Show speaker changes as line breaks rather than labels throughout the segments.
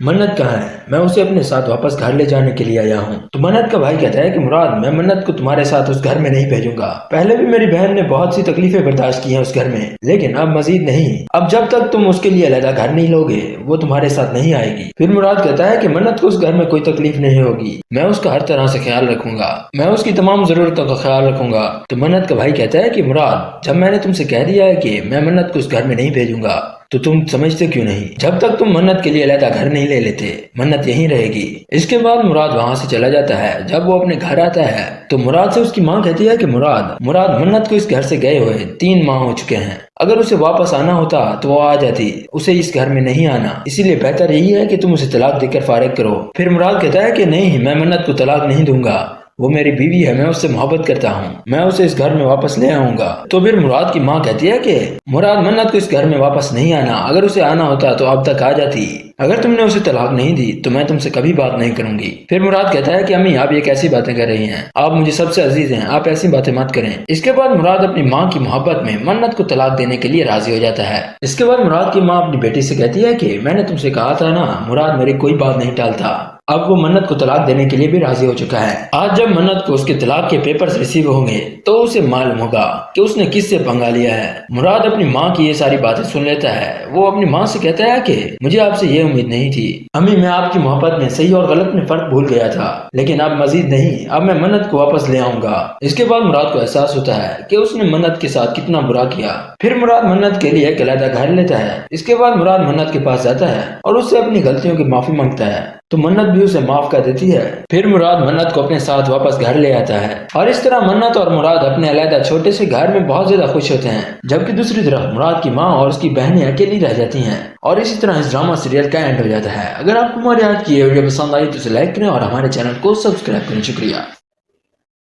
منت کہاں ہے، میں اسے اپنے ساتھ واپس گھر لے جانے کے لیے آیا ہوں۔ تو منت کا بھائی کہتا ہے کہ مراد میں منت کو تمہارے ساتھ اس گھر میں نہیں بھیجوں گا، پہلے بھی میری بہن نے بہت سی تکلیفیں برداشت کی ہیں اس گھر میں، لیکن اب مزید نہیں، اب جب تک تم اس کے لیے علیحدہ گھر نہیں لوگے وہ تمہارے ساتھ نہیں آئے گی۔ پھر مراد کہتا ہے کہ منت کو اس گھر میں کوئی تکلیف نہیں ہوگی، میں اس کا ہر طرح سے خیال رکھوں گا، میں اس کی تمام ضرورتوں کا خیال رکھوں گا۔ تو منت کا بھائی کہتا ہے کہ مراد جب میں نے تم سے کہہ دیا ہے کہ میں منت کو اس گھر میں نہیں بھیجوں گا تو تم سمجھتے کیوں نہیں؟ جب تک تم منت کے لیے علیحدہ گھر نہیں لے لیتے منت یہیں رہے گی۔ اس کے بعد مراد وہاں سے چلا جاتا ہے۔ جب وہ اپنے گھر آتا ہے تو مراد سے اس کی ماں کہتی ہے کہ مراد منت کو اس گھر سے گئے ہوئے 3 ماہ ہو چکے ہیں، اگر اسے واپس آنا ہوتا تو وہ آ جاتی، اسے اس گھر میں نہیں آنا، اسی لیے بہتر یہی ہے کہ تم اسے طلاق دے کر فارغ کرو۔ پھر مراد کہتا ہے کہ نہیں، میں منت کو طلاق نہیں دوں گا، وہ میری بیوی ہے، میں اس سے محبت کرتا ہوں، میں اسے اس گھر میں واپس لے آؤں گا۔ تو پھر مراد کی ماں کہتی ہے کہ مراد منت کو اس گھر میں واپس نہیں آنا، اگر اسے آنا ہوتا تو اب تک آ جاتی، اگر تم نے اسے طلاق نہیں دی تو میں تم سے کبھی بات نہیں کروں گی۔ پھر مراد کہتا ہے کہ امی آپ یہ کیسی باتیں کر رہی ہیں، آپ مجھے سب سے عزیز ہیں، آپ ایسی باتیں مت کریں۔ اس کے بعد مراد اپنی ماں کی محبت میں منت کو طلاق دینے کے لیے راضی ہو جاتا ہے۔ اس کے بعد مراد کی ماں اپنی بیٹی سے کہتی ہے کہ میں نے تم سے کہا تھا نا، مراد میری کوئی بات نہیں ٹالتا، اب وہ منت کو طلاق دینے کے لیے بھی راضی ہو چکا ہے۔ آج جب منت کو اس کے طلاق کے پیپرز ریسیو ہوں گے تو اسے معلوم ہوگا کہ اس نے کس سے پنگا لیا ہے۔ مراد اپنی ماں کی یہ ساری باتیں سن لیتا ہے۔ وہ اپنی ماں سے کہتا ہے کہ مجھے آپ سے یہ امید نہیں تھی امی، میں آپ کی محبت میں صحیح اور غلط میں فرق بھول گیا تھا، لیکن اب مزید نہیں، اب میں منت کو واپس لے آؤں گا۔ اس کے بعد مراد کو احساس ہوتا ہے کہ اس نے منت کے ساتھ کتنا برا کیا۔ پھر مراد منت کے لیے ایک علیحدہ گھر لیتا ہے۔ اس کے بعد مراد منت کے پاس جاتا ہے اور اس سے اپنی غلطیوں کی معافی مانگتا ہے تو منت بھی اسے معاف کر دیتی ہے۔ پھر مراد منت کو اپنے ساتھ واپس گھر لے آتا ہے اور اس طرح منت اور مراد اپنے علیحدہ چھوٹے سے گھر میں بہت زیادہ خوش ہوتے ہیں، جبکہ دوسری طرف مراد کی ماں اور اس کی بہنیں اکیلی رہ جاتی ہیں۔ اور اسی طرح اس ڈرامہ سیریل کا اینڈ ہو جاتا ہے۔ اگر آپ کو ہماری آج کی یہ ویڈیو پسند آئی تو اسے لائک کریں اور ہمارے چینل کو سبسکرائب کریں۔ شکریہ۔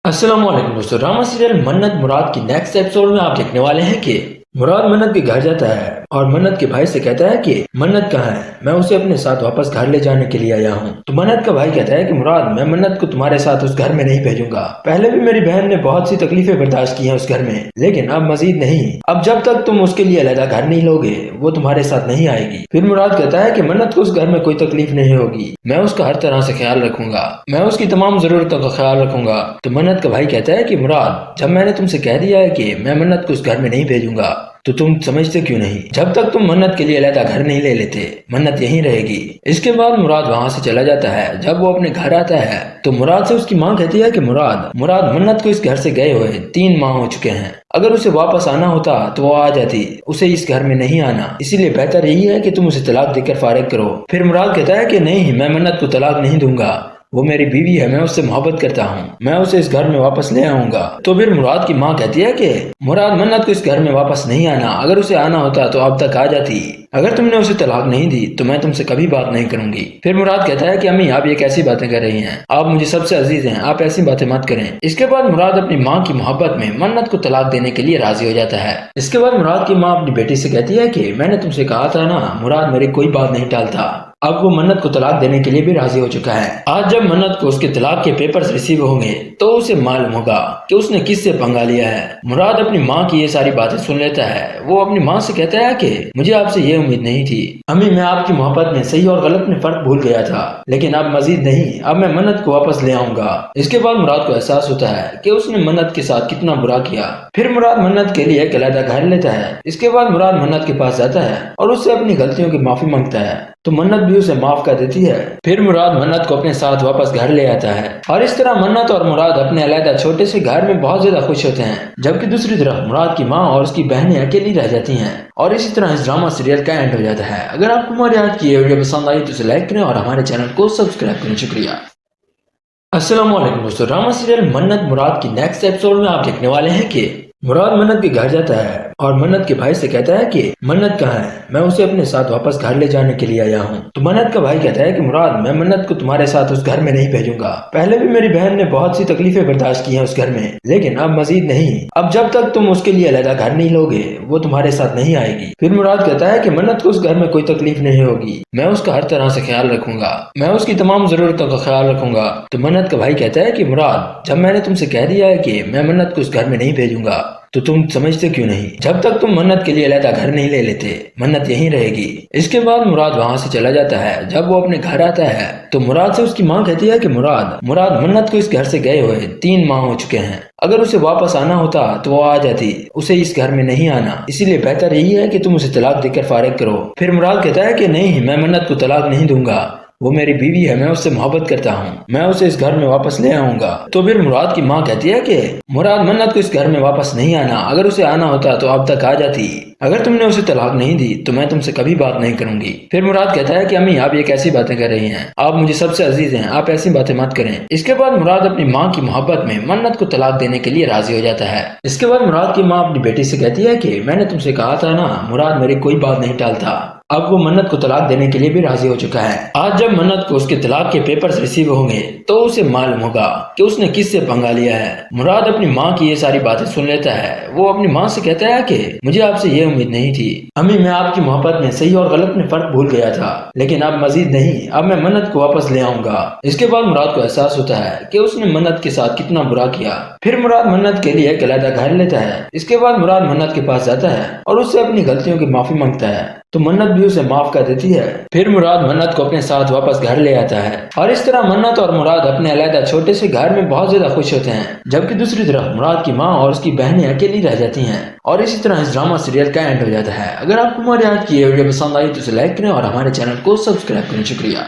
السلام علیکم دوستو، ڈرامہ سیریل منت مراد کی نیکسٹ ایپیسوڈ میں آپ دیکھنے والے ہیں کہ مراد منت کے گھر جاتا ہے اور منت کے بھائی سے کہتا ہے کہ منت کہاں ہے، میں اسے اپنے ساتھ واپس گھر لے جانے کے لیے آیا ہوں۔ تو منت کا بھائی کہتا ہے کہ مراد میں منت کو تمہارے ساتھ اس گھر میں نہیں بھیجوں گا، پہلے بھی میری بہن نے بہت سی تکلیفیں برداشت کی ہیں اس گھر میں، لیکن اب مزید نہیں، اب جب تک تم اس کے لیے علیحدہ گھر نہیں لوگے وہ تمہارے ساتھ نہیں آئے گی۔ پھر مراد کہتا ہے کہ منت کو اس گھر میں کوئی تکلیف نہیں ہوگی، میں اس کا ہر طرح سے خیال رکھوں گا، میں اس کی تمام ضرورتوں کا خیال رکھوں گا۔ تو منت کا بھائی کہتا ہے کہ مراد جب میں نے تم سے کہہ دیا ہے کہ میں منت کو اس گھر میں نہیں بھیجوں گا تو تم سمجھتے کیوں نہیں؟ جب تک تم منت کے لیے علیحدہ گھر نہیں لے لیتے منت یہیں رہے گی۔ اس کے بعد مراد وہاں سے چلا جاتا ہے۔ جب وہ اپنے گھر آتا ہے تو مراد سے اس کی ماں کہتی ہے کہ مراد منت کو اس گھر سے گئے ہوئے 3 ماہ ہو چکے ہیں، اگر اسے واپس آنا ہوتا تو وہ آ جاتی، اسے اس گھر میں نہیں آنا، اسی لیے بہتر یہی ہے کہ تم اسے طلاق دے کر فارغ کرو۔ پھر مراد کہتا ہے کہ نہیں، میں منت کو طلاق نہیں دوں گا، وہ میری بیوی ہے، میں اس سے محبت کرتا ہوں، میں اسے اس گھر میں واپس لے آؤں گا۔ تو پھر مراد کی ماں کہتی ہے کہ مراد منت کو اس گھر میں واپس نہیں آنا، اگر اسے آنا ہوتا تو اب تک آ جاتی، اگر تم نے اسے طلاق نہیں دی تو میں تم سے کبھی بات نہیں کروں گی۔ پھر مراد کہتا ہے کہ امی آپ یہ کیسی باتیں کر رہی ہیں، آپ مجھے سب سے عزیز ہیں، آپ ایسی باتیں مت کریں۔ اس کے بعد مراد اپنی ماں کی محبت میں منت کو طلاق دینے کے لیے راضی ہو جاتا ہے۔ اس کے بعد مراد کی ماں اپنی بیٹی سے کہتی ہے کہ میں نے تم سے کہا تھا نا، مراد میری کوئی بات نہیں ٹالتا، اب وہ منت کو طلاق دینے کے لیے بھی راضی ہو چکا ہے۔ آج جب منت کو اس کے طلاق کے پیپرز ریسیو ہوں گے تو اسے معلوم ہوگا کہ اس نے کس سے پنگا لیا ہے۔ مراد اپنی ماں کی یہ ساری باتیں سن لیتا ہے۔ وہ اپنی ماں سے کہتا ہے کہ مجھے آپ سے یہ امید نہیں تھی امی، میں آپ کی محبت میں صحیح اور غلط میں فرق بھول گیا تھا، لیکن اب مزید نہیں، اب میں منت کو واپس لے آؤں گا۔ اس کے بعد مراد کو احساس ہوتا ہے کہ اس نے منت کے ساتھ کتنا برا کیا۔ پھر مراد منت کے لیے ایک علیحدہ گھر لیتا ہے۔ اس کے بعد مراد منت کے پاس جاتا ہے اور اس سے اپنی غلطیوں کی معافی مانگتا ہے تو منت بھی اسے معاف کر دیتی ہے۔ پھر مراد منت کو اپنے ساتھ واپس گھر لے آتا ہے اور اس طرح منت اور مراد اپنے علیحدہ چھوٹے سے گھر میں بہت زیادہ خوش ہوتے ہیں، جبکہ دوسری طرف مراد کی ماں اور اس کی بہنیں اکیلی رہ جاتی ہیں۔ اور اسی طرح اس ڈرامہ سیریل کا اینڈ ہو جاتا ہے۔ اگر آپ کو ہماری آج کی یہ ویڈیو پسند آئی تو اسے لائک کریں اور ہمارے چینل کو سبسکرائب کریں۔ شکریہ۔ السلام علیکم دوستو، ڈرامہ سیریل منت مراد کی نیکسٹ ایپیسوڈ میں آپ دیکھنے والے ہیں کہ مراد منت کے گھر جاتا ہے اور منت کے بھائی سے کہتا ہے کہ منت کہاں ہے، میں اسے اپنے ساتھ واپس گھر لے جانے کے لیے آیا ہوں۔ تو منت کا بھائی کہتا ہے کہ مراد میں منت کو تمہارے ساتھ اس گھر میں نہیں بھیجوں گا، پہلے بھی میری بہن نے بہت سی تکلیفیں برداشت کی ہیں اس گھر میں، لیکن اب مزید نہیں، اب جب تک تم اس کے لیے علیحدہ گھر نہیں لوگے وہ تمہارے ساتھ نہیں آئے گی۔ پھر مراد کہتا ہے کہ منت کو اس گھر میں کوئی تکلیف نہیں ہوگی، میں اس کا ہر طرح سے خیال رکھوں گا، میں اس کی تمام ضرورتوں کا خیال رکھوں گا۔ تو منت کا بھائی کہتا ہے کہ مراد جب میں نے تم سے کہہ دیا ہے کہ میں منت کو اس گھر میں نہیں بھیجوں گا تو تم سمجھتے کیوں نہیں؟ جب تک تم منت کے لیے علیحدہ گھر نہیں لے لیتے منت یہیں رہے گی۔ اس کے بعد مراد وہاں سے چلا جاتا ہے۔ جب وہ اپنے گھر آتا ہے تو مراد سے اس کی ماں کہتی ہے کہ مراد منت کو اس گھر سے گئے ہوئے 3 ماہ ہو چکے ہیں، اگر اسے واپس آنا ہوتا تو وہ آ جاتی، اسے اس گھر میں نہیں آنا، اسی لیے بہتر یہی ہے کہ تم اسے طلاق دے کر فارغ کرو۔ پھر مراد کہتا ہے کہ نہیں، میں منت کو طلاق نہیں دوں گا، وہ میری بیوی ہے، میں اس سے محبت کرتا ہوں، میں اسے اس گھر میں واپس لے آؤں گا۔ تو پھر مراد کی ماں کہتی ہے کہ مراد منت کو اس گھر میں واپس نہیں آنا، اگر اسے آنا ہوتا تو اب تک آ جاتی، اگر تم نے اسے طلاق نہیں دی تو میں تم سے کبھی بات نہیں کروں گی۔ پھر مراد کہتا ہے کہ امی آپ یہ کیسی باتیں کر رہی ہیں، آپ مجھے سب سے عزیز ہیں، آپ ایسی باتیں مت کریں۔ اس کے بعد مراد اپنی ماں کی محبت میں منت کو طلاق دینے کے لیے راضی ہو جاتا ہے۔ اس کے بعد مراد کی ماں اپنی بیٹی سے کہتی ہے کہ میں نے تم سے کہا تھا نا، مراد میری کوئی بات نہیں ٹالتا، اب وہ منت کو طلاق دینے کے لیے بھی راضی ہو چکا ہے۔ آج جب منت کو اس کے طلاق کے پیپرز ریسیو ہوں گے تو اسے معلوم ہوگا کہ اس نے کس سے پنگا لیا ہے۔ مراد اپنی ماں کی یہ ساری باتیں سن لیتا ہے۔ وہ اپنی ماں سے کہتا ہے کہ مجھے آپ سے یہ امید نہیں تھی امی، میں آپ کی محبت میں صحیح اور غلط میں فرق بھول گیا تھا، لیکن اب مزید نہیں، اب میں منت کو واپس لے آؤں گا۔ اس کے بعد مراد کو احساس ہوتا ہے کہ اس نے منت کے ساتھ کتنا برا کیا۔ پھر مراد منت کے لیے ایک علیحدہ گھر لیتا ہے۔ اس کے بعد مراد منت کے پاس جاتا ہے اور اس سے اپنی غلطیوں کی معافی مانگتا ہے تو منت بھی اسے معاف کر دیتی ہے۔ پھر مراد منت کو اپنے ساتھ واپس گھر لے آتا ہے اور اس طرح منت اور مراد اپنے علیحدہ چھوٹے سے گھر میں بہت زیادہ خوش ہوتے ہیں، جبکہ دوسری طرف مراد کی ماں اور اس کی بہنیں اکیلی رہ جاتی ہیں۔ اور اسی طرح اس ڈرامہ سیریل کا اینڈ ہو جاتا ہے۔ اگر آپ کو ہماری آج کی یہ ویڈیو پسند آئی تو اسے لائک کریں اور ہمارے چینل کو سبسکرائب کریں۔ شکریہ۔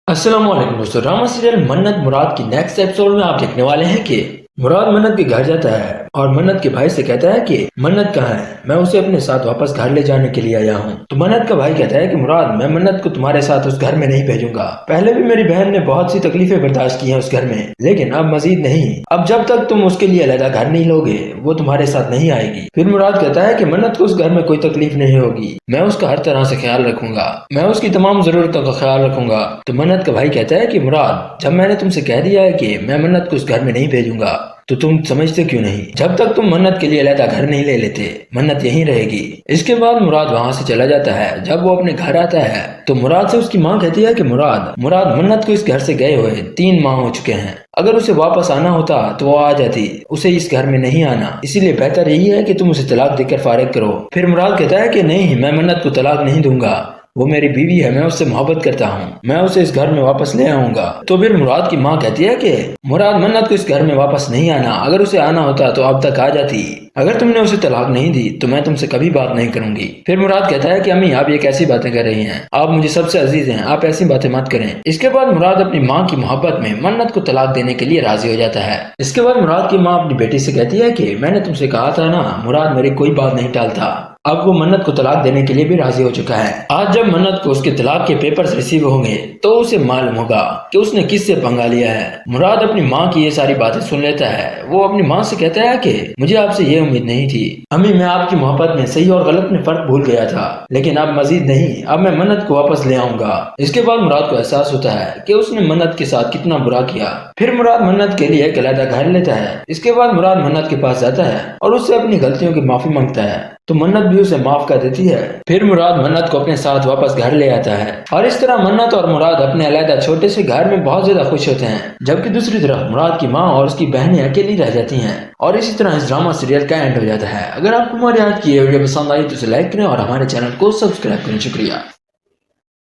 السلام علیکم دوستو، ڈرامہ سیریل منت مراد کی نیکسٹ ایپیسوڈ میں آپ دیکھنے والے ہیں کہ مراد منت کے گھر جاتا ہے اور منت کے بھائی سے کہتا ہے کہ منت کہاں ہے، میں اسے اپنے ساتھ واپس گھر لے جانے کے لیے آیا ہوں۔ تو منت کا بھائی کہتا ہے کہ مراد میں منت کو تمہارے ساتھ اس گھر میں نہیں بھیجوں گا، پہلے بھی میری بہن نے بہت سی تکلیفیں برداشت کی ہیں اس گھر میں، لیکن اب مزید نہیں، اب جب تک تم اس کے لیے علیحدہ گھر نہیں لوگے وہ تمہارے ساتھ نہیں آئے گی۔ پھر مراد کہتا ہے کہ منت کو اس گھر میں کوئی تکلیف نہیں ہوگی، میں اس کا ہر طرح سے خیال رکھوں گا، میں اس کی تمام ضرورتوں کا خیال رکھوں گا۔ تو منت کا بھائی کہتا ہے کہ مراد جب میں نے تم سے کہہ دیا ہے کہ میں منت کو اس گھر میں نہیں بھیجوں گا تو تم سمجھتے کیوں نہیں؟ جب تک تم منت کے لیے علیحدہ گھر نہیں لے لیتے منت یہیں رہے گی۔ اس کے بعد مراد وہاں سے چلا جاتا ہے۔ جب وہ اپنے گھر آتا ہے تو مراد سے اس کی ماں کہتی ہے کہ مراد منت کو اس گھر سے گئے ہوئے 3 ماہ ہو چکے ہیں، اگر اسے واپس آنا ہوتا تو وہ آ جاتی، اسے اس گھر میں نہیں آنا، اسی لیے بہتر یہی ہے کہ تم اسے طلاق دے کر فارغ کرو۔ پھر مراد کہتا ہے کہ نہیں، میں منت کو طلاق نہیں دوں گا، وہ میری بیوی ہے، میں اس سے محبت کرتا ہوں، میں اسے اس گھر میں واپس لے آؤں گا۔ تو پھر مراد کی ماں کہتی ہے کہ مراد منت کو اس گھر میں واپس نہیں آنا، اگر اسے آنا ہوتا تو اب تک آ جاتی، اگر تم نے اسے طلاق نہیں دی تو میں تم سے کبھی بات نہیں کروں گی۔ پھر مراد کہتا ہے کہ امی آپ یہ کیسی باتیں کر رہی ہیں، آپ مجھے سب سے عزیز ہیں، آپ ایسی باتیں مت کریں۔ اس کے بعد مراد اپنی ماں کی محبت میں منت کو طلاق دینے کے لیے راضی ہو جاتا ہے۔ اس کے بعد مراد کی ماں اپنی بیٹی سے کہتی ہے کہ میں نے تم سے کہا تھا نا، مراد میری کوئی بات نہیں ٹالتا، اب وہ منت کو طلاق دینے کے لیے بھی راضی ہو چکا ہے۔ آج جب منت کو اس کے طلاق کے پیپرز ریسیو ہوں گے تو اسے معلوم ہوگا کہ اس نے کس سے پنگا لیا ہے۔ مراد اپنی ماں کی یہ ساری باتیں سن لیتا ہے۔ وہ اپنی ماں سے کہتا ہے کہ مجھے آپ سے یہ امید نہیں تھی امی، میں آپ کی محبت میں صحیح اور غلط میں فرق بھول گیا تھا، لیکن اب مزید نہیں، اب میں منت کو واپس لے آؤں گا۔ اس کے بعد مراد کو احساس ہوتا ہے کہ اس نے منت کے ساتھ کتنا برا کیا۔ پھر مراد منت کے لیے ایک علیحدہ گھر لیتا ہے۔ اس کے بعد مراد منت کے پاس جاتا ہے اور اس سے اپنی غلطیوں کی معافی مانگتا ہے تو منت بھی اسے معاف کر دیتی ہے۔ پھر مراد منت کو اپنے ساتھ واپس گھر لے آتا ہے اور اس طرح منت اور مراد اپنے علیحدہ چھوٹے سے گھر میں بہت زیادہ خوش ہوتے ہیں، جبکہ دوسری طرف مراد کی ماں اور اس کی بہنیں اکیلی رہ جاتی ہیں۔ اور اسی طرح اس ڈرامہ سیریل کا اینڈ ہو جاتا ہے۔ اگر آپ کو ہماری آج کی یہ ویڈیو پسند آئی تو اسے لائک کریں اور ہمارے چینل کو سبسکرائب کریں۔ شکریہ۔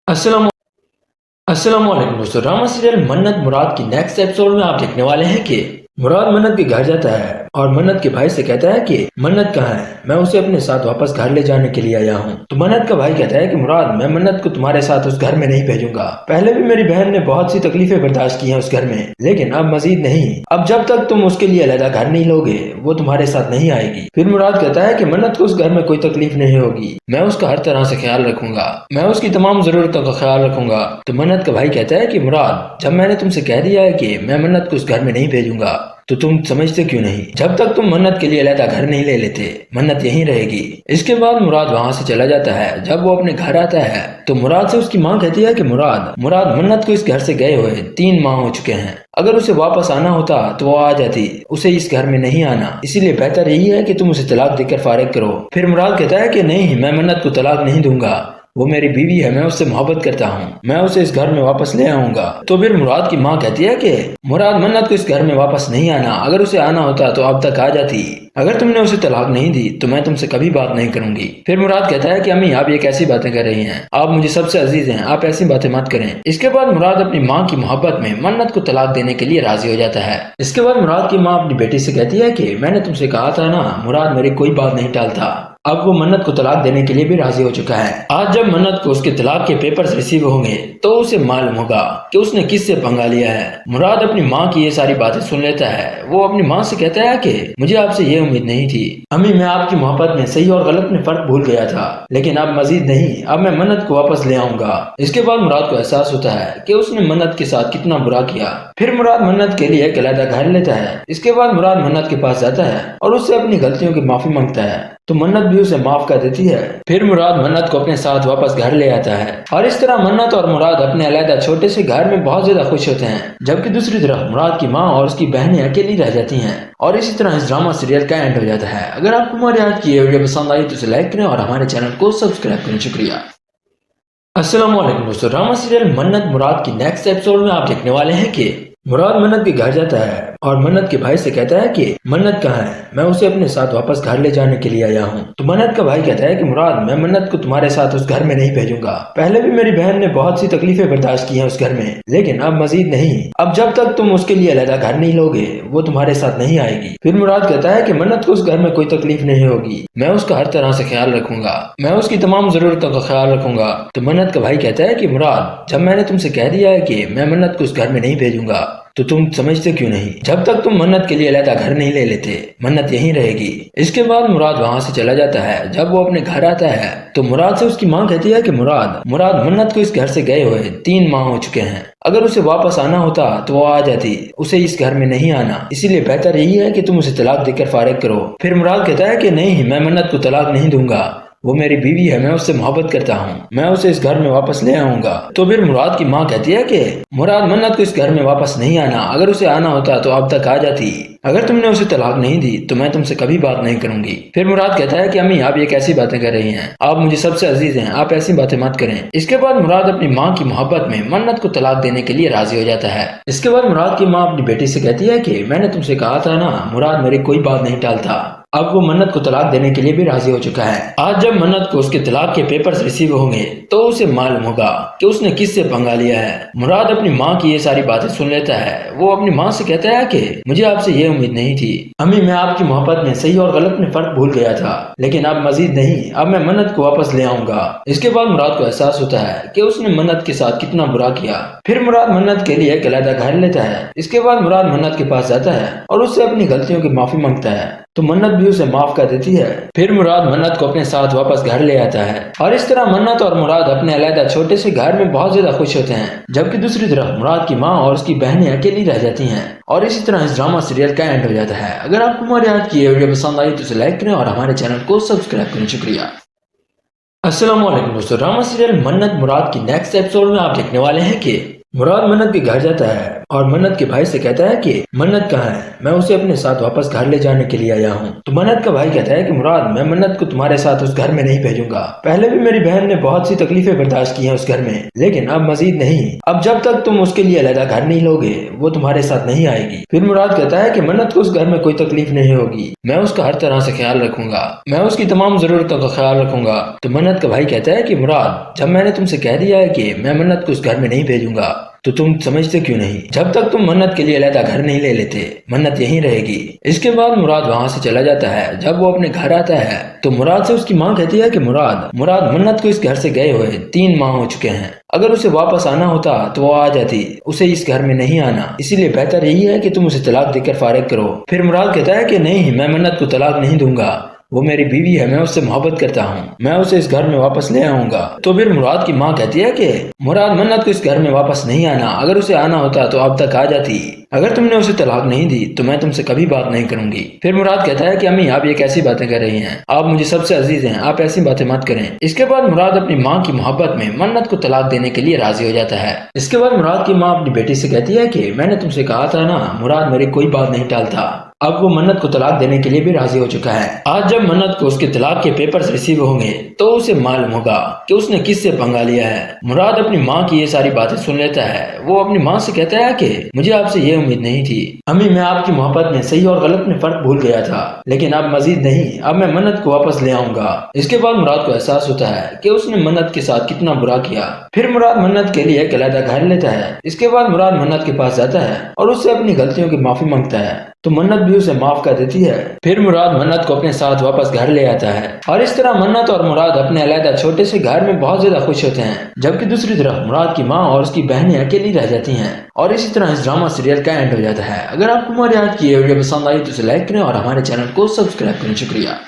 السلام علیکم دوستو، ڈرامہ سیریل منت مراد کی نیکسٹ ایپیسوڈ میں آپ دیکھنے والے ہیں کہ مراد منت کے گھر جاتا ہے اور منت کے بھائی سے کہتا ہے کہ منت کہاں ہے، میں اسے اپنے ساتھ واپس گھر لے جانے کے لیے آیا ہوں۔ تو منت کا بھائی کہتا ہے کہ مراد میں منت کو تمہارے ساتھ اس گھر میں نہیں بھیجوں گا، پہلے بھی میری بہن نے بہت سی تکلیفیں برداشت کی ہیں اس گھر میں، لیکن اب مزید نہیں، اب جب تک تم اس کے لیے علیحدہ گھر نہیں لوگے وہ تمہارے ساتھ نہیں آئے گی۔ پھر مراد کہتا ہے کہ منت کو اس گھر میں کوئی تکلیف نہیں ہوگی، میں اس کا ہر طرح سے خیال رکھوں گا، میں اس کی تمام ضرورتوں کا خیال رکھوں گا۔ تو منت کا بھائی کہتا ہے کہ مراد جب میں نے تم سے کہہ دیا ہے کہ میں منت کو اس گھر میں نہیں بھیجوں گا تو تم سمجھتے کیوں نہیں؟ جب تک تم منت کے لیے علیحدہ گھر نہیں لے لیتے منت یہیں رہے گی۔ اس کے بعد مراد وہاں سے چلا جاتا ہے۔ جب وہ اپنے گھر آتا ہے تو مراد سے اس کی ماں کہتی ہے کہ مراد منت کو اس گھر سے گئے ہوئے 3 ماہ ہو چکے ہیں، اگر اسے واپس آنا ہوتا تو وہ آ جاتی، اسے اس گھر میں نہیں آنا، اسی لیے بہتر یہی ہے کہ تم اسے طلاق دے کر فارغ کرو۔ پھر مراد کہتا ہے کہ نہیں، میں منت کو طلاق نہیں دوں گا، وہ میری بیوی ہے، میں اس سے محبت کرتا ہوں، میں اسے اس گھر میں واپس لے آؤں گا۔ تو پھر مراد کی ماں کہتی ہے کہ مراد منت کو اس گھر میں واپس نہیں آنا، اگر اسے آنا ہوتا تو اب تک آ جاتی، اگر تم نے اسے طلاق نہیں دی تو میں تم سے کبھی بات نہیں کروں گی۔ پھر مراد کہتا ہے کہ امی آپ یہ کیسی باتیں کر رہی ہیں، آپ مجھے سب سے عزیز ہیں، آپ ایسی باتیں مت کریں۔ اس کے بعد مراد اپنی ماں کی محبت میں منت کو طلاق دینے کے لیے راضی ہو جاتا ہے۔ اس کے بعد مراد کی ماں اپنی بیٹی سے کہتی ہے کہ میں نے تم سے کہا تھا نا، مراد میری کوئی بات نہیں ٹالتا۔ اب وہ منت کو طلاق دینے کے لیے بھی راضی ہو چکا ہے۔ آج جب منت کو اس کے طلاق کے پیپرز ریسیو ہوں گے تو اسے معلوم ہوگا کہ اس نے کس سے پنگا لیا ہے۔ مراد اپنی ماں کی یہ ساری باتیں سن لیتا ہے۔ وہ اپنی ماں سے کہتا ہے کہ مجھے آپ سے یہ امید نہیں تھی امی، میں آپ کی محبت میں صحیح اور غلط میں فرق بھول گیا تھا، لیکن اب مزید نہیں، اب میں منت کو واپس لے آؤں گا۔ اس کے بعد مراد کو احساس ہوتا ہے کہ اس نے منت کے ساتھ کتنا برا کیا۔ پھر مراد منت کے لیے ایک علیحدہ گھر لیتا ہے۔ اس کے بعد مراد منت کے پاس جاتا ہے اور اس سے اپنی غلطیوں کی معافی مانگتا ہے تو منت بھی اسے معاف کر دیتی ہے۔ پھر مراد منت کو اپنے ساتھ واپس گھر لے آتا ہے اور اس طرح منت اور مراد اپنے علیحدہ چھوٹے سے گھر میں بہت زیادہ خوش ہوتے ہیں، جبکہ دوسری طرف مراد کی ماں اور اس کی بہنیں اکیلی رہ جاتی ہیں۔ اور اسی طرح اس ڈرامہ سیریل کا اینڈ ہو جاتا ہے۔ اگر آپ کو ہماری آج کی یہ ویڈیو پسند آئی تو اسے لائک کریں اور ہمارے چینل کو سبسکرائب کریں۔ شکریہ۔ السلام علیکم دوستو، ڈرامہ سیریل منت مراد کی نیکسٹ ایپیسوڈ میں آپ دیکھنے والے ہیں کہ مراد منت کے گھر جاتا ہے اور منت کے بھائی سے کہتا ہے کہ منت کہاں ہے، میں اسے اپنے ساتھ واپس گھر لے جانے کے لیے آیا ہوں۔ تو منت کا بھائی کہتا ہے کہ مراد میں منت کو تمہارے ساتھ اس گھر میں نہیں بھیجوں گا، پہلے بھی میری بہن نے بہت سی تکلیفیں برداشت کی ہیں اس گھر میں، لیکن اب مزید نہیں، اب جب تک تم اس کے لیے علیحدہ گھر نہیں لوگے وہ تمہارے ساتھ نہیں آئے گی۔ پھر مراد کہتا ہے کہ منت کو اس گھر میں کوئی تکلیف نہیں ہوگی، میں اس کا ہر طرح سے خیال رکھوں گا، میں اس کی تمام ضرورتوں کا خیال رکھوں گا۔ تو منت کا بھائی کہتا ہے کہ مراد جب میں نے تم سے کہہ دیا ہے کہ میں منت کو اس گھر میں نہیں بھیجوں گا تو تم سمجھتے کیوں نہیں؟ جب تک تم منت کے لیے علیحدہ گھر نہیں لے لیتے منت یہیں رہے گی۔ اس کے بعد مراد وہاں سے چلا جاتا ہے۔ جب وہ اپنے گھر آتا ہے تو مراد سے اس کی ماں کہتی ہے کہ مراد منت کو اس گھر سے گئے ہوئے 3 ماہ ہو چکے ہیں، اگر اسے واپس آنا ہوتا تو وہ آ جاتی، اسے اس گھر میں نہیں آنا، اسی لیے بہتر یہی ہے کہ تم اسے طلاق دے کر فارغ کرو۔ پھر مراد کہتا ہے کہ نہیں، میں منت کو طلاق نہیں دوں گا، وہ میری بیوی ہے، میں اس سے محبت کرتا ہوں، میں اسے اس گھر میں واپس لے آؤں گا۔ تو پھر مراد کی ماں کہتی ہے کہ مراد منت کو اس گھر میں واپس نہیں آنا، اگر اسے آنا ہوتا تو اب تک آ جاتی، اگر تم نے اسے طلاق نہیں دی تو میں تم سے کبھی بات نہیں کروں گی۔ پھر مراد کہتا ہے کہ امی آپ یہ کیسی باتیں کر رہی ہیں، آپ مجھے سب سے عزیز ہیں، آپ ایسی باتیں مت کریں۔ اس کے بعد مراد اپنی ماں کی محبت میں منت کو طلاق دینے کے لیے راضی ہو جاتا ہے۔ اس کے بعد مراد کی ماں اپنی بیٹی سے کہتی ہے کہ میں نے تم سے کہا تھا نا، مراد میری کوئی بات نہیں ٹالتا۔ اب وہ منت کو طلاق دینے کے لیے بھی راضی ہو چکا ہے۔ آج جب منت کو اس کے طلاق کے پیپرز ریسیو ہوں گے تو اسے معلوم ہوگا کہ اس نے کس سے پنگا لیا ہے۔ مراد اپنی ماں کی یہ ساری باتیں سن لیتا ہے۔ وہ اپنی ماں سے کہتا ہے کہ مجھے آپ سے یہ امید نہیں تھی امی، میں آپ کی محبت میں صحیح اور غلط میں فرق بھول گیا تھا، لیکن اب مزید نہیں، اب میں منت کو واپس لے آؤں گا۔ اس کے بعد مراد کو احساس ہوتا ہے کہ اس نے منت کے ساتھ کتنا برا کیا۔ پھر مراد منت کے لیے ایک علیحدہ گھر لیتا ہے۔ اس کے بعد مراد منت کے پاس جاتا ہے اور اس سے اپنی غلطیوں کی معافی مانگتا ہے تو منت بھی اسے معاف کر دیتی ہے۔ پھر مراد منت کو اپنے ساتھ واپس گھر لے آتا ہے اور اس طرح منت اور مراد اپنے علیحدہ چھوٹے سے گھر میں بہت زیادہ خوش ہوتے ہیں، جبکہ دوسری طرف مراد کی ماں اور اس کی بہنیں اکیلی رہ جاتی ہیں۔ اور اسی طرح اس ڈرامہ سیریل کا اینڈ ہو جاتا ہے۔ اگر آپ کو ہماری آج کی یہ ویڈیو پسند آئی تو اسے لائک کریں اور ہمارے چینل کو سبسکرائب کریں۔ شکریہ۔ السلام علیکم دوستو، ڈرامہ سیریل منت مراد کی نیکسٹ ایپیسوڈ میں آپ دیکھنے والے ہیں کہ مراد منت کے گھر جاتا ہے اور منت کے بھائی سے کہتا ہے کہ منت کہاں ہے، میں اسے اپنے ساتھ واپس گھر لے جانے کے لیے آیا ہوں۔ تو منت کا بھائی کہتا ہے کہ مراد میں منت کو تمہارے ساتھ اس گھر میں نہیں بھیجوں گا، پہلے بھی میری بہن نے بہت سی تکلیفیں برداشت کی ہیں اس گھر میں، لیکن اب مزید نہیں، اب جب تک تم اس کے لیے علیحدہ گھر نہیں لوگے وہ تمہارے ساتھ نہیں آئے گی۔ پھر مراد کہتا ہے کہ منت کو اس گھر میں کوئی تکلیف نہیں ہوگی، میں اس کا ہر طرح سے خیال رکھوں گا، میں اس کی تمام ضرورتوں کا خیال رکھوں گا۔ تو منت کا بھائی کہتا ہے کہ مراد جب میں نے تم سے کہہ دیا ہے کہ میں منت کو اس گھر میں نہیں بھیجوں گا تو تم سمجھتے کیوں نہیں؟ جب تک تم منت کے لیے علیحدہ گھر نہیں لے لیتے منت یہیں رہے گی۔ اس کے بعد مراد وہاں سے چلا جاتا ہے۔ جب وہ اپنے گھر آتا ہے تو مراد سے اس کی ماں کہتی ہے کہ مراد منت کو اس گھر سے گئے ہوئے 3 ماہ ہو چکے ہیں، اگر اسے واپس آنا ہوتا تو وہ آ جاتی، اسے اس گھر میں نہیں آنا، اسی لیے بہتر یہی ہے کہ تم اسے طلاق دے کر فارغ کرو۔ پھر مراد کہتا ہے کہ نہیں، میں منت کو طلاق نہیں دوں گا، وہ میری بیوی ہے، میں اس سے محبت کرتا ہوں، میں اسے اس گھر میں واپس لے آؤں گا۔ تو پھر مراد کی ماں کہتی ہے کہ مراد منت کو اس گھر میں واپس نہیں آنا، اگر اسے آنا ہوتا تو اب تک آ جاتی، اگر تم نے اسے طلاق نہیں دی تو میں تم سے کبھی بات نہیں کروں گی۔ پھر مراد کہتا ہے کہ امی آپ یہ کیسی باتیں کر رہی ہیں، آپ مجھے سب سے عزیز ہیں، آپ ایسی باتیں مت کریں۔ اس کے بعد مراد اپنی ماں کی محبت میں منت کو طلاق دینے کے لیے راضی ہو جاتا ہے۔ اس کے بعد مراد کی ماں اپنی بیٹی سے کہتی ہے کہ میں نے تم سے کہا تھا نا، مراد میری کوئی بات نہیں ٹالتا۔ اب وہ منت کو طلاق دینے کے لیے بھی راضی ہو چکا ہے۔ آج جب منت کو اس کے طلاق کے پیپرز ریسیو ہوں گے تو اسے معلوم ہوگا کہ اس نے کس سے پنگا لیا ہے۔ مراد اپنی ماں کی یہ ساری باتیں سن لیتا ہے۔ وہ اپنی ماں سے کہتا ہے کہ مجھے آپ سے یہ امید نہیں تھی امی، میں آپ کی محبت میں صحیح اور غلط میں فرق بھول گیا تھا، لیکن اب مزید نہیں، اب میں منت کو واپس لے آؤں گا۔ اس کے بعد مراد کو احساس ہوتا ہے کہ اس نے منت کے ساتھ کتنا برا کیا۔ پھر مراد منت کے لیے ایک علیحدہ گھر لیتا ہے۔ اس کے بعد مراد منت کے پاس جاتا ہے اور اس سے اپنی غلطیوں کی معافی مانگتا ہے تو منت بھی اسے معاف کر دیتی ہے۔ پھر مراد منت کو اپنے ساتھ واپس گھر لے آتا ہے اور اس طرح منت اور مراد اپنے علیحدہ چھوٹے سے گھر میں بہت زیادہ خوش ہوتے ہیں، جبکہ دوسری طرف مراد کی ماں اور اس کی بہنیں اکیلی رہ جاتی ہیں۔ اور اسی طرح اس ڈرامہ سیریل کا اینڈ ہو جاتا ہے۔ اگر آپ کو ہماری آج کی یہ ویڈیو پسند آئی تو اسے لائک کریں اور ہمارے چینل کو سبسکرائب کریں۔ شکریہ۔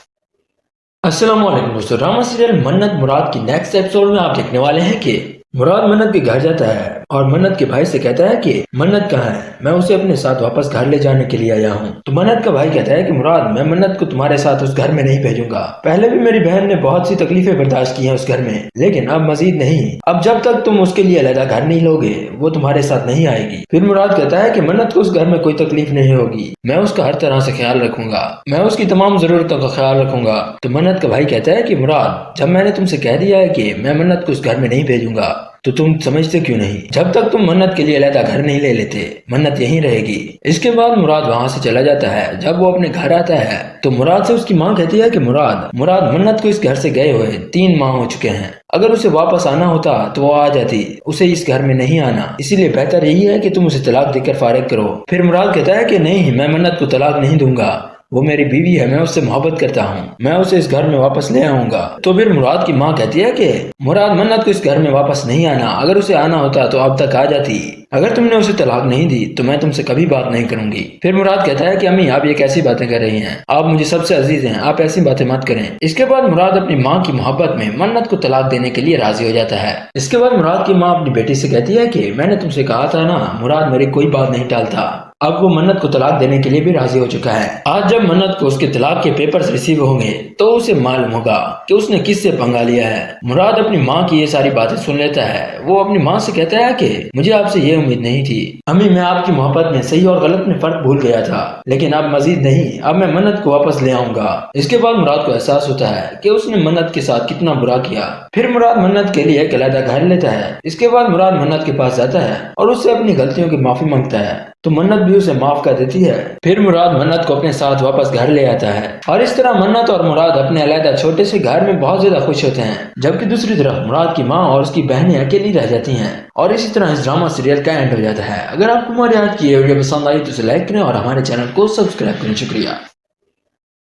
السلام علیکم دوستو، ڈرامہ سیریل منت مراد کی نیکسٹ ایپیسوڈ میں آپ دیکھنے والے ہیں کہ مراد منت کے گھر جاتا ہے اور منت کے بھائی سے کہتا ہے کہ منت کہاں ہے، میں اسے اپنے ساتھ واپس گھر لے جانے کے لیے آیا ہوں۔ تو منت کا بھائی کہتا ہے کہ مراد، میں منت کو تمہارے ساتھ اس گھر میں نہیں بھیجوں گا۔ پہلے بھی میری بہن نے بہت سی تکلیفیں برداشت کی ہیں اس گھر میں، لیکن اب مزید نہیں۔ اب جب تک تم اس کے لیے علیحدہ گھر نہیں لوگے وہ تمہارے ساتھ نہیں آئے گی۔ پھر مراد کہتا ہے کہ منت کو اس گھر میں کوئی تکلیف نہیں ہوگی، میں اس کا ہر طرح سے خیال رکھوں گا، میں اس کی تمام ضرورتوں کا خیال رکھوں گا۔ تو منت کا بھائی کہتا ہے کہ مراد، جب میں نے تم سے کہہ دیا ہے کہ میں منت کو اس گھر میں نہیں بھیجوں گا تو تم سمجھتے کیوں نہیں؟ جب تک تم منت کے لیے علیحدہ گھر نہیں لے لیتے منت یہیں رہے گی۔ اس کے بعد مراد وہاں سے چلا جاتا ہے۔ جب وہ اپنے گھر آتا ہے تو مراد سے اس کی ماں کہتی ہے کہ مراد منت کو اس گھر سے گئے ہوئے 3 ماہ ہو چکے ہیں، اگر اسے واپس آنا ہوتا تو وہ آ جاتی، اسے اس گھر میں نہیں آنا، اسی لیے بہتر یہی ہے کہ تم اسے طلاق دے کر فارغ کرو۔ پھر مراد کہتا ہے کہ نہیں، میں منت کو طلاق نہیں دوں گا، وہ میری بیوی ہے، میں اس سے محبت کرتا ہوں، میں اسے اس گھر میں واپس لے آؤں گا۔ تو پھر مراد کی ماں کہتی ہے کہ مراد منت کو اس گھر میں واپس نہیں آنا، اگر اسے آنا ہوتا تو اب تک آ جاتی، اگر تم نے اسے طلاق نہیں دی تو میں تم سے کبھی بات نہیں کروں گی۔ پھر مراد کہتا ہے کہ امی، آپ یہ کیسی باتیں کر رہی ہیں، آپ مجھے سب سے عزیز ہیں، آپ ایسی باتیں مت کریں۔ اس کے بعد مراد اپنی ماں کی محبت میں منت کو طلاق دینے کے لیے راضی ہو جاتا ہے۔ اس کے بعد مراد کی ماں اپنی بیٹی سے کہتی ہے کہ میں نے تم سے کہا تھا نا، مراد میری کوئی بات نہیں ٹالتا۔ اب وہ منت کو طلاق دینے کے لیے بھی راضی ہو چکا ہے۔ آج جب منت کو اس کے طلاق کے پیپرز ریسیو ہوں گے تو اسے معلوم ہوگا کہ اس نے کس سے پنگا لیا ہے۔ مراد اپنی ماں کی یہ ساری باتیں سن لیتا ہے۔ وہ اپنی ماں سے کہتا ہے کہ مجھے آپ سے یہ امید نہیں تھی امی، میں آپ کی محبت میں صحیح اور غلط میں فرق بھول گیا تھا، لیکن اب مزید نہیں، اب میں منت کو واپس لے آؤں گا۔ اس کے بعد مراد کو احساس ہوتا ہے کہ اس نے منت کے ساتھ کتنا برا کیا۔ پھر مراد منت کے لیے ایک علیحدہ گھر لیتا ہے۔ اس کے بعد مراد منت کے پاس جاتا ہے اور اس سے اپنی غلطیوں کی معافی مانگتا ہے تو منت بھی اسے معاف کر دیتی ہے۔ پھر مراد منت کو اپنے ساتھ واپس گھر لے آتا ہے اور اس طرح منت اور مراد اپنے علیحدہ چھوٹے سے گھر میں بہت زیادہ خوش ہوتے ہیں، جبکہ دوسری طرف مراد کی ماں اور اس کی بہنیں اکیلی رہ جاتی ہیں۔ اور اسی طرح اس ڈرامہ سیریل کا اینڈ ہو جاتا ہے۔ اگر آپ کو ہماری آج کی یہ ویڈیو پسند آئی تو اسے لائک کریں اور ہمارے چینل کو سبسکرائب کریں۔ شکریہ۔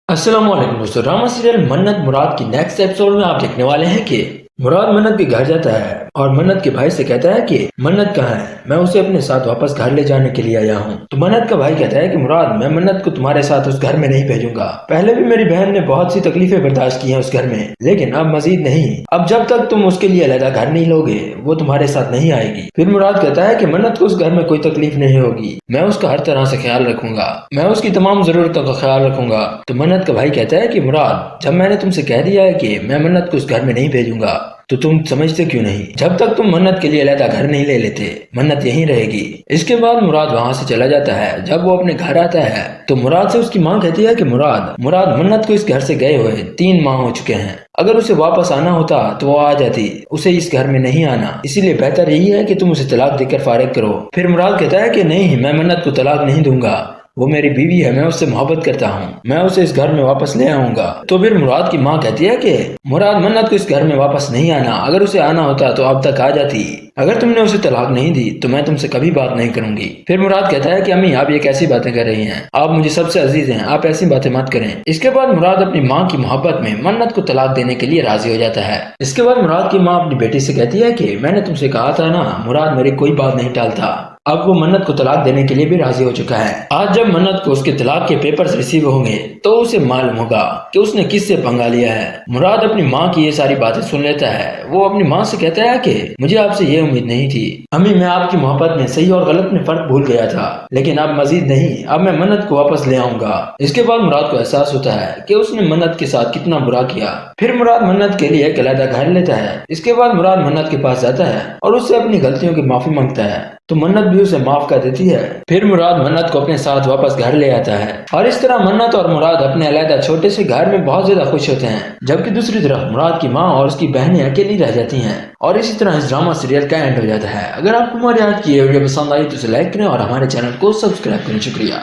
السلام علیکم دوستو، ڈرامہ سیریل منت مراد کی نیکسٹ ایپیسوڈ میں آپ دیکھنے والے ہیں کہ مراد منت کے گھر جاتا ہے اور منت کے بھائی سے کہتا ہے کہ منت کہاں ہے، میں اسے اپنے ساتھ واپس گھر لے جانے کے لیے آیا ہوں۔ تو منت کا بھائی کہتا ہے کہ مراد، میں منت کو تمہارے ساتھ اس گھر میں نہیں بھیجوں گا۔ پہلے بھی میری بہن نے بہت سی تکلیفیں برداشت کی ہیں اس گھر میں، لیکن اب مزید نہیں۔ اب جب تک تم اس کے لیے علیحدہ گھر نہیں لوگے وہ تمہارے ساتھ نہیں آئے گی۔ پھر مراد کہتا ہے کہ منت کو اس گھر میں کوئی تکلیف نہیں ہوگی، میں اس کا ہر طرح سے خیال رکھوں گا، میں اس کی تمام ضرورتوں کا خیال رکھوں گا۔ تو منت کا بھائی کہتا ہے کہ مراد، جب میں نے تم سے کہہ دیا ہے کہ میں منت کو اس گھر میں نہیں بھیجوں گا تو تم سمجھتے کیوں نہیں؟ جب تک تم منت کے لیے علیحدہ گھر نہیں لے لیتے منت یہیں رہے گی۔ اس کے بعد مراد وہاں سے چلا جاتا ہے۔ جب وہ اپنے گھر آتا ہے تو مراد سے اس کی ماں کہتی ہے کہ مراد منت کو اس گھر سے گئے ہوئے 3 ماہ ہو چکے ہیں، اگر اسے واپس آنا ہوتا تو وہ آ جاتی، اسے اس گھر میں نہیں آنا، اسی لیے بہتر یہی ہے کہ تم اسے طلاق دے کر فارغ کرو۔ پھر مراد کہتا ہے کہ نہیں، میں منت کو طلاق نہیں دوں گا، وہ میری بیوی ہے، میں اس سے محبت کرتا ہوں، میں اسے اس گھر میں واپس لے آؤں گا۔ تو پھر مراد کی ماں کہتی ہے کہ مراد منت کو اس گھر میں واپس نہیں آنا، اگر اسے آنا ہوتا تو اب تک آ جاتی، اگر تم نے اسے طلاق نہیں دی تو میں تم سے کبھی بات نہیں کروں گی۔ پھر مراد کہتا ہے کہ امی، آپ یہ کیسی باتیں کر رہی ہیں، آپ مجھے سب سے عزیز ہیں، آپ ایسی باتیں مت کریں۔ اس کے بعد مراد اپنی ماں کی محبت میں منت کو طلاق دینے کے لیے راضی ہو جاتا ہے۔ اس کے بعد مراد کی ماں اپنی بیٹی سے کہتی ہے کہ میں نے تم سے کہا تھا نا، مراد میری کوئی بات نہیں ٹالتا۔ اب وہ منت کو طلاق دینے کے لیے بھی راضی ہو چکا ہے۔ آج جب منت کو اس کے طلاق کے پیپرز ریسیو ہوں گے تو اسے معلوم ہوگا کہ اس نے کس سے پنگا لیا ہے۔ مراد اپنی ماں کی یہ ساری باتیں سن لیتا ہے۔ وہ اپنی ماں سے کہتا ہے کہ مجھے آپ سے یہ امید نہیں تھی امی، میں آپ کی محبت میں صحیح اور غلط میں فرق بھول گیا تھا، لیکن اب مزید نہیں، اب میں منت کو واپس لے آؤں گا۔ اس کے بعد مراد کو احساس ہوتا ہے کہ اس نے منت کے ساتھ کتنا برا کیا۔ پھر مراد منت کے لیے ایک علیحدہ گھر لیتا ہے۔ اس کے بعد مراد منت کے پاس جاتا ہے اور اس سے اپنی غلطیوں کی معافی مانگتا ہے تو منت بھی اسے معاف کر دیتی ہے۔ پھر مراد منت کو اپنے ساتھ واپس گھر لے آتا ہے اور اس طرح منت اور مراد اپنے علیحدہ چھوٹے سے گھر میں بہت زیادہ خوش ہوتے ہیں، جبکہ دوسری طرف مراد کی ماں اور اس کی بہنیں اکیلی رہ جاتی ہیں، اور اسی طرح اس ڈرامہ سیریل کا اینڈ ہو جاتا ہے۔ اگر آپ کو ہماری آج کی یہ ویڈیو پسند آئی تو اسے لائک کریں اور ہمارے چینل کو سبسکرائب کریں۔ شکریہ۔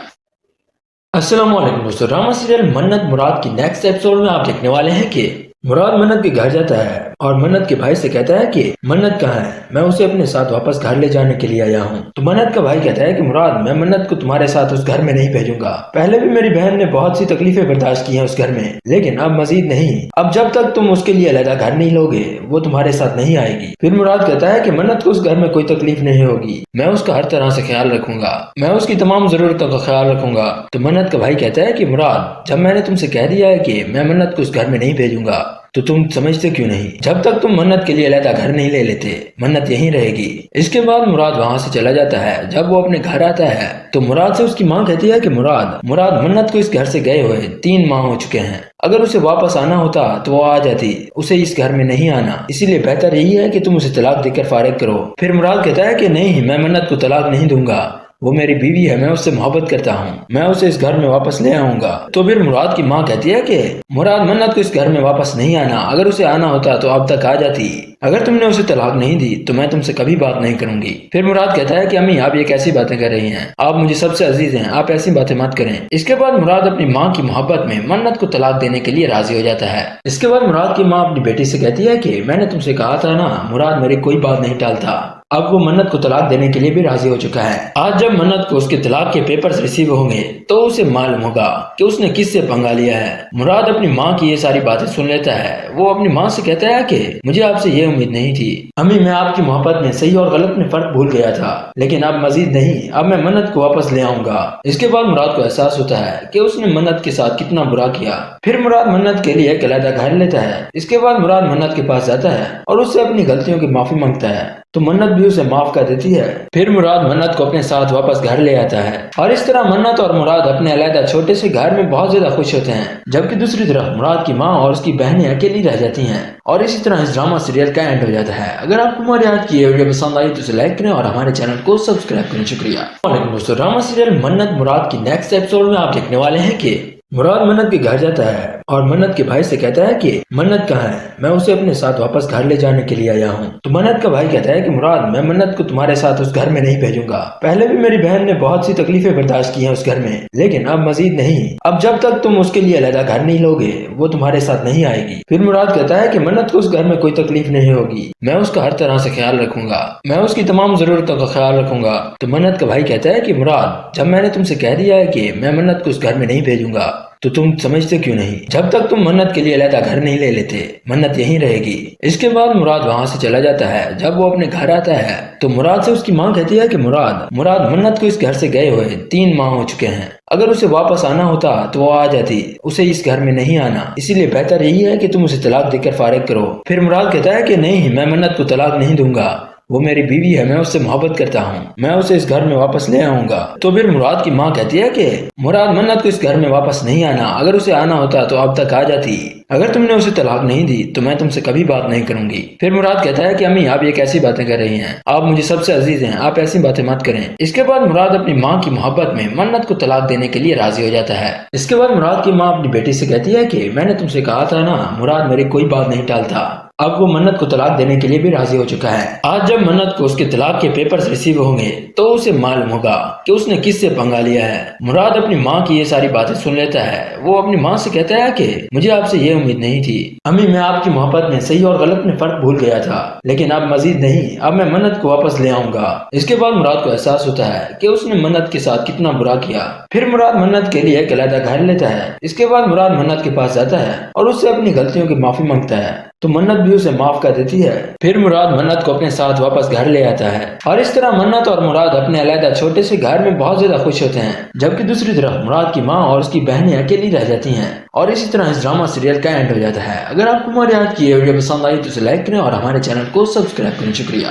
السلام علیکم دوستو، ڈرامہ سیریل منت مراد کی نیکسٹ ایپیسوڈ میں آپ دیکھنے والے ہیں کہ مراد منت کے گھر جاتا ہے اور منت کے بھائی سے کہتا ہے کہ منت کہاں ہے، میں اسے اپنے ساتھ واپس گھر لے جانے کے لیے آیا ہوں۔ تو منت کا بھائی کہتا ہے کہ مراد، میں منت کو تمہارے ساتھ اس گھر میں نہیں بھیجوں گا، پہلے بھی میری بہن نے بہت سی تکلیفیں برداشت کی ہیں اس گھر میں، لیکن اب مزید نہیں، اب جب تک تم اس کے لیے علیحدہ گھر نہیں لوگے وہ تمہارے ساتھ نہیں آئے گی۔ پھر مراد کہتا ہے کہ منت کو اس گھر میں کوئی تکلیف نہیں ہوگی، میں اس کا ہر طرح سے خیال رکھوں گا، میں اس کی تمام ضرورتوں کا خیال رکھوں گا۔ تو منت کا بھائی کہتا ہے کہ مراد، جب میں نے تم سے کہہ دیا ہے کہ میں منت کو اس گھر میں نہیں بھیجوں گا تو تم سمجھتے کیوں نہیں؟ جب تک تم منت کے لیے علیحدہ گھر نہیں لے لیتے منت یہیں رہے گی۔ اس کے بعد مراد وہاں سے چلا جاتا ہے۔ جب وہ اپنے گھر آتا ہے تو مراد سے اس کی ماں کہتی ہے کہ مراد منت کو اس گھر سے گئے ہوئے 3 ماہ ہو چکے ہیں، اگر اسے واپس آنا ہوتا تو وہ آ جاتی، اسے اس گھر میں نہیں آنا، اسی لیے بہتر یہی ہے کہ تم اسے طلاق دے کر فارغ کرو۔ پھر مراد کہتا ہے کہ نہیں، میں منت کو طلاق نہیں دوں گا، وہ میری بیوی ہے، میں اس سے محبت کرتا ہوں، میں اسے اس گھر میں واپس لے آؤں گا۔ تو پھر مراد کی ماں کہتی ہے کہ مراد، منت کو اس گھر میں واپس نہیں آنا، اگر اسے آنا ہوتا تو اب تک آ جاتی، اگر تم نے اسے طلاق نہیں دی تو میں تم سے کبھی بات نہیں کروں گی۔ پھر مراد کہتا ہے کہ امی، آپ یہ کیسی باتیں کر رہی ہیں، آپ مجھے سب سے عزیز ہیں، آپ ایسی باتیں مت کریں۔ اس کے بعد مراد اپنی ماں کی محبت میں منت کو طلاق دینے کے لیے راضی ہو جاتا ہے۔ اس کے بعد مراد کی ماں اپنی بیٹی سے کہتی ہے کہ میں نے تم سے کہا تھا نا، مراد میری کوئی بات نہیں ٹالتا، اب وہ منت کو طلاق دینے کے لیے بھی راضی ہو چکا ہے۔ آج جب منت کو اس کے طلاق کے پیپرز ریسیو ہوں گے تو اسے معلوم ہوگا کہ اس نے کس سے پنگا لیا ہے۔ مراد اپنی ماں کی یہ ساری باتیں سن لیتا ہے۔ وہ اپنی ماں سے کہتا ہے کہ مجھے آپ سے یہ امید نہیں تھی امی، میں آپ کی محبت میں صحیح اور غلط میں فرق بھول گیا تھا، لیکن اب مزید نہیں، اب میں منت کو واپس لے آؤں گا۔ اس کے بعد مراد کو احساس ہوتا ہے کہ اس نے منت کے ساتھ کتنا برا کیا۔ پھر مراد منت کے لیے ایک علیحدہ گھر لیتا ہے۔ اس کے بعد مراد منت کے پاس جاتا ہے اور اس سے اپنی غلطیوں کی معافی مانگتا ہے، تو منت بھی اسے معاف کر دیتی ہے۔ پھر مراد منت کو اپنے ساتھ واپس گھر لے آتا ہے اور اس طرح منت اور مراد اپنے علیحدہ چھوٹے سے گھر میں بہت زیادہ خوش ہوتے ہیں، جبکہ دوسری طرف مراد کی ماں اور اس کی بہنیں اکیلی رہ جاتی ہیں، اور اسی طرح اس ڈرامہ سیریل کا اینڈ ہو جاتا ہے۔ اگر آپ کو ہماری آج کی یہ ویڈیو پسند آئی تو اسے لائک کریں اور ہمارے چینل کو سبسکرائب کریں۔ شکریہ۔ وعلیکم دوستو، ڈرامہ سیریل منت مراد کی نیکسٹ ایپیسوڈ میں آپ دیکھنے والے ہیں کہ مراد منت کے گھر جاتا ہے اور منت کے بھائی سے کہتا ہے کہ منت کہاں ہے، میں اسے اپنے ساتھ واپس گھر لے جانے کے لیے آیا ہوں۔ تو منت کا بھائی کہتا ہے کہ مراد، میں منت کو تمہارے ساتھ اس گھر میں نہیں بھیجوں گا، پہلے بھی میری بہن نے بہت سی تکلیفیں برداشت کی ہیں اس گھر میں، لیکن اب مزید نہیں، اب جب تک تم اس کے لیے علیحدہ گھر نہیں لوگے وہ تمہارے ساتھ نہیں آئے گی۔ پھر مراد کہتا ہے کہ منت کو اس گھر میں کوئی تکلیف نہیں ہوگی، میں اس کا ہر طرح سے خیال رکھوں گا، میں اس کی تمام ضرورتوں کا خیال رکھوں گا۔ تو منت کا بھائی کہتا ہے کہ مراد، جب میں نے تم سے کہہ دیا ہے کہ میں منت کو اس گھر میں نہیں بھیجوں گا تو تم سمجھتے کیوں نہیں؟ جب تک تم منت کے لیے علیحدہ گھر نہیں لے لیتے منت یہیں رہے گی۔ اس کے بعد مراد وہاں سے چلا جاتا ہے۔ جب وہ اپنے گھر آتا ہے تو مراد سے اس کی ماں کہتی ہے کہ مراد منت کو اس گھر سے گئے ہوئے 3 ماہ ہو چکے ہیں، اگر اسے واپس آنا ہوتا تو وہ آ جاتی، اسے اس گھر میں نہیں آنا، اسی لیے بہتر یہی ہے کہ تم اسے طلاق دے کر فارغ کرو۔ پھر مراد کہتا ہے کہ نہیں، میں منت کو طلاق نہیں دوں گا، وہ میری بیوی ہے، میں اس سے محبت کرتا ہوں، میں اسے اس گھر میں واپس لے آؤں گا۔ تو پھر مراد کی ماں کہتی ہے کہ مراد، منت کو اس گھر میں واپس نہیں آنا، اگر اسے آنا ہوتا تو اب تک آ جاتی، اگر تم نے اسے طلاق نہیں دی تو میں تم سے کبھی بات نہیں کروں گی۔ پھر مراد کہتا ہے کہ امی، آپ یہ کیسی باتیں کر رہی ہیں، آپ مجھے سب سے عزیز ہیں، آپ ایسی باتیں مت کریں۔ اس کے بعد مراد اپنی ماں کی محبت میں منت کو طلاق دینے کے لیے راضی ہو جاتا ہے۔ اس کے بعد مراد کی ماں اپنی بیٹی سے کہتی ہے کہ میں نے تم سے کہا تھا نا، مراد میری کوئی بات نہیں ٹالتا، اب وہ منت کو طلاق دینے کے لیے بھی راضی ہو چکا ہے۔ آج جب منت کو اس کے طلاق کے پیپرز ریسیو ہوں گے تو اسے معلوم ہوگا کہ اس نے کس سے پنگا لیا ہے۔ مراد اپنی ماں کی یہ ساری باتیں سن لیتا ہے۔ وہ اپنی ماں سے کہتا ہے کہ مجھے آپ سے یہ امید نہیں تھی امی، میں آپ کی محبت میں صحیح اور غلط میں فرق بھول گیا تھا، لیکن اب مزید نہیں، اب میں منت کو واپس لے آؤں گا۔ اس کے بعد مراد کو احساس ہوتا ہے کہ اس نے منت کے ساتھ کتنا برا کیا۔ پھر مراد منت کے لیے ایک علیحدہ گھر لیتا ہے۔ اس کے بعد مراد منت کے پاس جاتا ہے اور اس سے اپنی غلطیوں کی معافی مانگتا ہے، تو منت بھی اسے معاف کر دیتی ہے۔ پھر مراد منت کو اپنے ساتھ واپس گھر لے آتا ہے اور اس طرح منت اور مراد اپنے علیحدہ چھوٹے سے گھر میں بہت زیادہ خوش ہوتے ہیں، جبکہ دوسری طرف مراد کی ماں اور اس کی بہنیں اکیلی رہ جاتی ہیں، اور اسی طرح اس ڈرامہ سیریل کا اینڈ ہو جاتا ہے۔ اگر آپ کو ہماری آج کی یہ ویڈیو پسند آئی تو اسے لائک کریں اور ہمارے چینل کو سبسکرائب کریں۔ شکریہ۔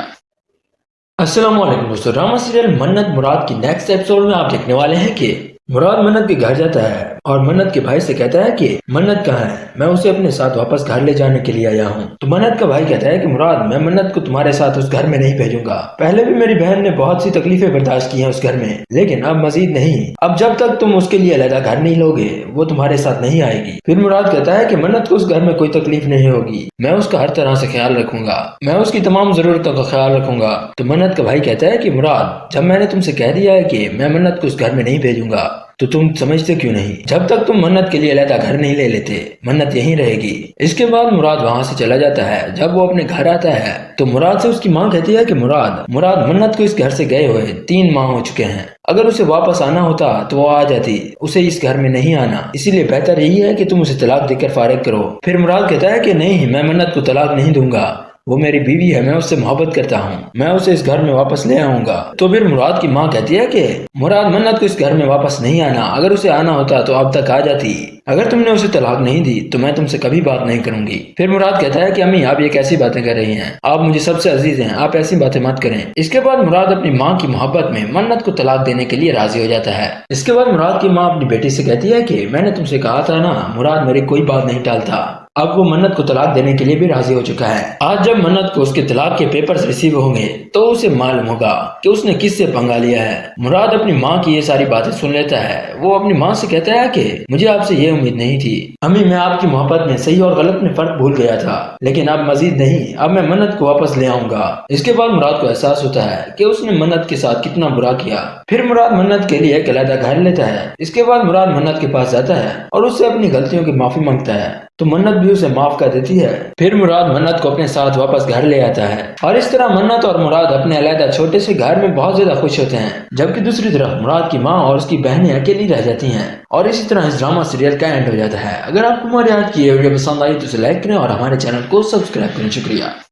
السلام علیکم دوستو، ڈرامہ سیریل منت مراد کی نیکسٹ ایپیسوڈ میں آپ دیکھنے والے ہیں کہ مراد منت کے گھر جاتا ہے اور منت کے بھائی سے کہتا ہے کہ منت کہاں ہے، میں اسے اپنے ساتھ واپس گھر لے جانے کے لیے آیا ہوں۔ تو منت کا بھائی کہتا ہے کہ مراد میں منت کو تمہارے ساتھ اس گھر میں نہیں بھیجوں گا، پہلے بھی میری بہن نے بہت سی تکلیفیں برداشت کی ہیں اس گھر میں، لیکن اب مزید نہیں، اب جب تک تم اس کے لیے علیحدہ گھر نہیں لوگے وہ تمہارے ساتھ نہیں آئے گی۔ پھر مراد کہتا ہے کہ منت کو اس گھر میں کوئی تکلیف نہیں ہوگی، میں اس کا ہر طرح سے خیال رکھوں گا، میں اس کی تمام ضرورتوں کا خیال رکھوں گا۔ تو منت کا بھائی کہتا ہے کہ مراد جب میں نے تم سے کہہ دیا ہے کہ میں منت کو اس گھر میں نہیں بھیجوں گا تو تم سمجھتے کیوں نہیں؟ جب تک تم منت کے لیے علیحدہ گھر نہیں لے لیتے منت یہیں رہے گی۔ اس کے بعد مراد وہاں سے چلا جاتا ہے۔ جب وہ اپنے گھر آتا ہے تو مراد سے اس کی ماں کہتی ہے کہ مراد منت کو اس گھر سے گئے ہوئے 3 ماہ ہو چکے ہیں، اگر اسے واپس آنا ہوتا تو وہ آ جاتی، اسے اس گھر میں نہیں آنا، اسی لیے بہتر یہی ہے کہ تم اسے طلاق دے کر فارغ کرو۔ پھر مراد کہتا ہے کہ نہیں، میں منت کو طلاق نہیں دوں گا، وہ میری بیوی ہے، میں اس سے محبت کرتا ہوں، میں اسے اس گھر میں واپس لے آؤں گا۔ تو پھر مراد کی ماں کہتی ہے کہ مراد منت کو اس گھر میں واپس نہیں آنا، اگر اسے آنا ہوتا تو اب تک آ جاتی، اگر تم نے اسے طلاق نہیں دی تو میں تم سے کبھی بات نہیں کروں گی۔ پھر مراد کہتا ہے کہ امی آپ یہ کیسی باتیں کر رہی ہیں، آپ مجھے سب سے عزیز ہیں، آپ ایسی باتیں مت کریں۔ اس کے بعد مراد اپنی ماں کی محبت میں منت کو طلاق دینے کے لیے راضی ہو جاتا ہے۔ اس کے بعد مراد کی ماں اپنی بیٹی سے کہتی ہے کہ میں نے تم سے کہا تھا نا، مراد میری کوئی بات نہیں ٹالتا، اب وہ منت کو طلاق دینے کے لیے بھی راضی ہو چکا ہے۔ آج جب منت کو اس کے طلاق کے پیپرز ریسیو ہوں گے تو اسے معلوم ہوگا کہ اس نے کس سے پنگا لیا ہے۔ مراد اپنی ماں کی یہ ساری باتیں سن لیتا ہے، وہ اپنی ماں سے کہتا ہے کہ مجھے آپ سے یہ امید نہیں تھی امی، میں آپ کی محبت میں صحیح اور غلط میں فرق بھول گیا تھا، لیکن اب مزید نہیں، اب میں منت کو واپس لے آؤں گا۔ اس کے بعد مراد کو احساس ہوتا ہے کہ اس نے منت کے ساتھ کتنا برا کیا۔ پھر مراد منت کے لیے ایک علیحدہ گھر لیتا ہے۔ اس کے بعد مراد منت کے پاس جاتا ہے اور اس سے اپنی غلطیوں کی معافی مانگتا ہے تو منت بھی اسے معاف کر دیتی ہے۔ پھر مراد منت کو اپنے ساتھ واپس گھر لے آتا ہے اور اس طرح منت اور مراد اپنے علیحدہ چھوٹے سے گھر میں بہت زیادہ خوش ہوتے ہیں، جبکہ دوسری طرف مراد کی ماں اور اس کی بہنیں اکیلی رہ جاتی ہیں۔ اور اسی طرح اس ڈرامہ سیریل کا اینڈ ہو جاتا ہے۔ اگر آپ کو ہماری آج کی یہ ویڈیو پسند آئی تو اسے لائک کریں اور ہمارے چینل کو سبسکرائب کریں۔ شکریہ۔